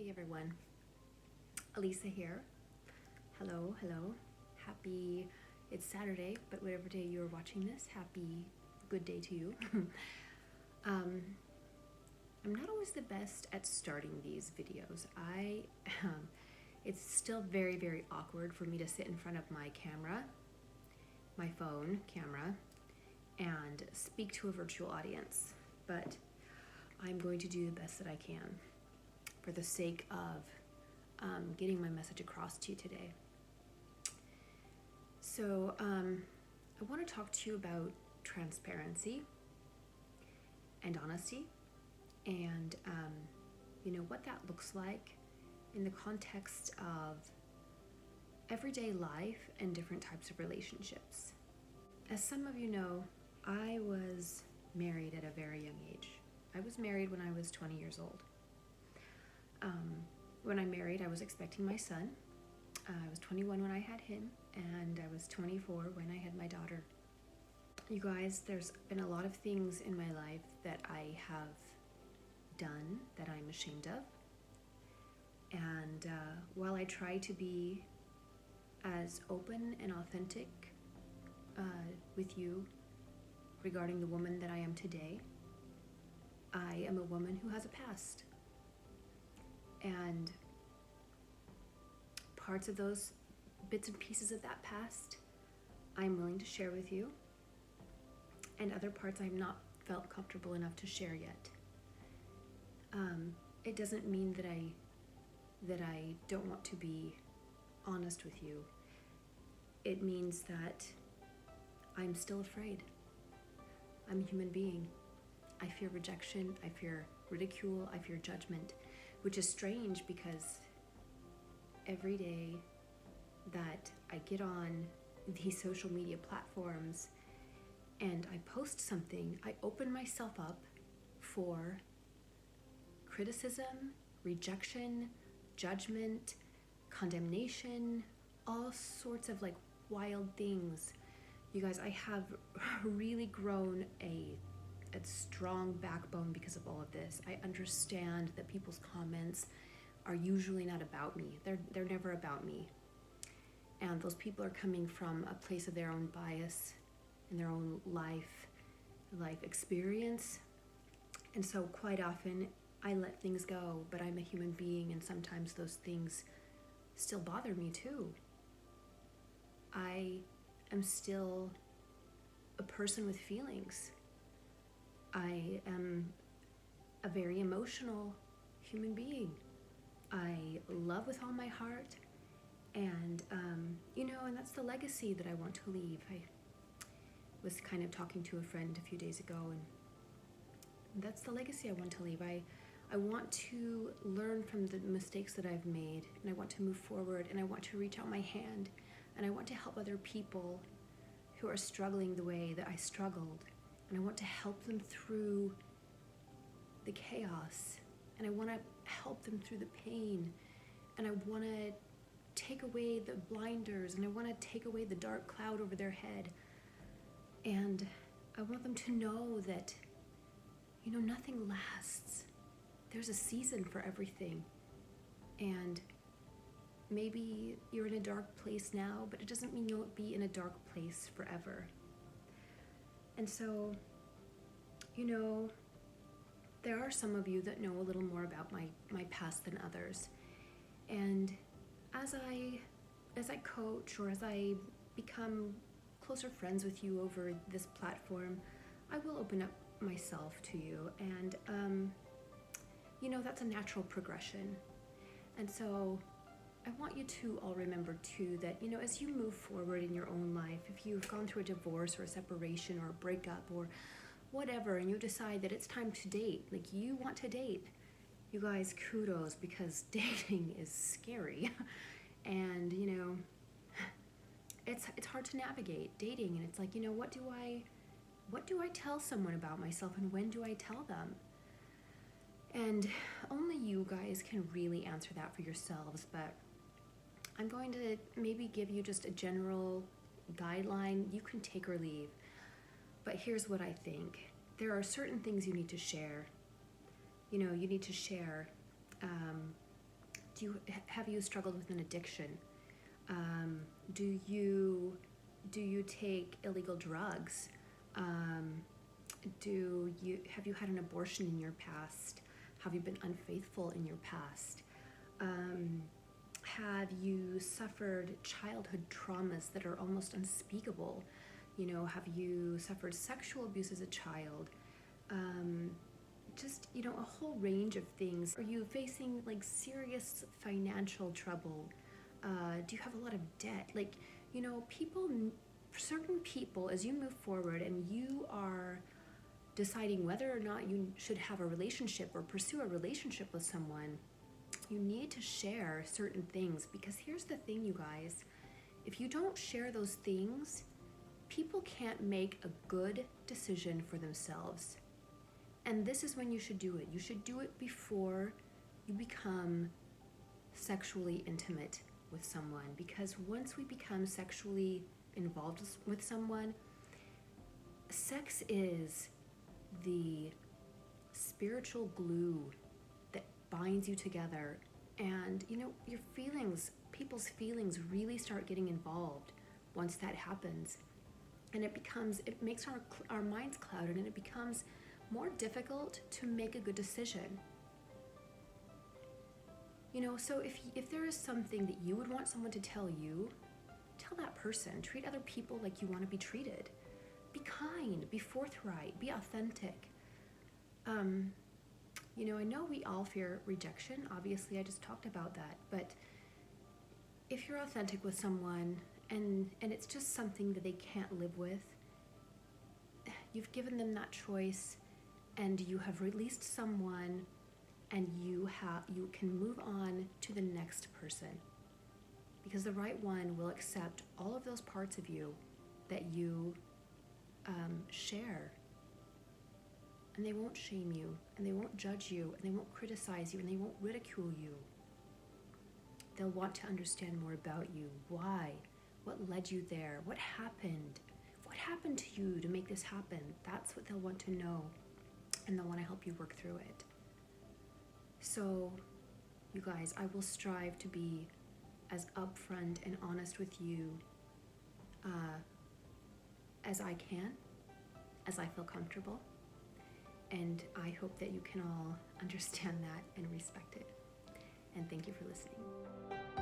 everyone. Elisa here. Hello. It's Saturday, but whatever day you're watching this, good day to you. I'm not always the best at starting these videos. It's still very, very awkward for me to sit in front of my phone camera, and speak to a virtual audience, but I'm going to do the best that I can for the sake of getting my message across to you today. So I want to talk to you about transparency and honesty, and what that looks like in the context of everyday life and different types of relationships. As some of you know, I was married at a very young age. I was married when I was 20 years old. When I married, I was expecting my son. I was 21 when I had him, and I was 24 when I had my daughter. You guys, there's been a lot of things in my life that I have done that I'm ashamed of. And while I try to be as open and authentic with you regarding the woman that I am today, I am a woman who has a past. And parts of those bits and pieces of that past I'm willing to share with you, and other parts I've not felt comfortable enough to share yet. It doesn't mean that I don't want to be honest with you. It means that I'm still afraid. I'm a human being. I fear rejection, I fear ridicule, I fear judgment, which is strange because every day that I get on these social media platforms and I post something, I open myself up for criticism, rejection, judgment, condemnation, all sorts of wild things. You guys, I have really grown a strong backbone because of all of this. I understand that people's comments are usually not about me. They're never about me. And those people are coming from a place of their own bias and their own life experience. And so quite often I let things go, but I'm a human being, and sometimes those things still bother me too. I am still a person with feelings. I am a very emotional human being. I love with all my heart, and and that's the legacy that I want to leave. I was kind of talking to a friend a few days ago, and that's the legacy I want to leave. I want to learn from the mistakes that I've made, and I want to move forward, and I want to reach out my hand, and I want to help other people who are struggling the way that I struggled. And I want to help them through the chaos, and I want to help them through the pain, and I want to take away the blinders, and I want to take away the dark cloud over their head. And I want them to know that, nothing lasts. There's a season for everything. And maybe you're in a dark place now, but it doesn't mean you'll be in a dark place forever. And so, there are some of you that know a little more about my past than others. And as I coach, or as I become closer friends with you over this platform, I will open up myself to you. And, that's a natural progression. And so I want you to all remember too that, as you move forward in your own life, if you've gone through a divorce or a separation or a breakup or whatever, and you decide that it's time to date, you want to date, you guys, kudos, because dating is scary. And, it's hard to navigate dating, and it's what do I tell someone about myself, and when do I tell them? And only you guys can really answer that for yourselves, but I'm going to maybe give you just a general guideline. You can take or leave. But here's what I think. There are certain things you need to share. You need to share have you struggled with an addiction? Do you take illegal drugs? Have you had an abortion in your past? Have you been unfaithful in your past? Have you suffered childhood traumas that are almost unspeakable? Have you suffered sexual abuse as a child? Just, a whole range of things. Are you facing like serious financial trouble? Do you have a lot of debt? Certain people, as you move forward and you are deciding whether or not you should have a relationship or pursue a relationship with someone, you need to share certain things, because here's the thing, you guys. If you don't share those things, people can't make a good decision for themselves. And this is when you should do it. You should do it before you become sexually intimate with someone, because once we become sexually involved with someone, sex is the spiritual glue that binds you together. And your feelings, people's feelings really start getting involved once that happens. And it makes our minds clouded, and it becomes more difficult to make a good decision. So if there is something that you would want someone to tell you, tell that person. Treat other people like you want to be treated. Be kind, be forthright, be authentic. I know we all fear rejection. Obviously, I just talked about that. But if you're authentic with someone and it's just something that they can't live with, you've given them that choice, and you have released someone, and you can move on to the next person, because the right one will accept all of those parts of you that you share, and they won't shame you, and they won't judge you, and they won't criticize you, and they won't ridicule you. They'll want to understand more about you. Why? What led you there? What happened? What happened to you to make this happen? That's what they'll want to know, and they'll want to help you work through it. So, you guys, I will strive to be as upfront and honest with you as I can, as I feel comfortable. And I hope that you can all understand that and respect it. And thank you for listening.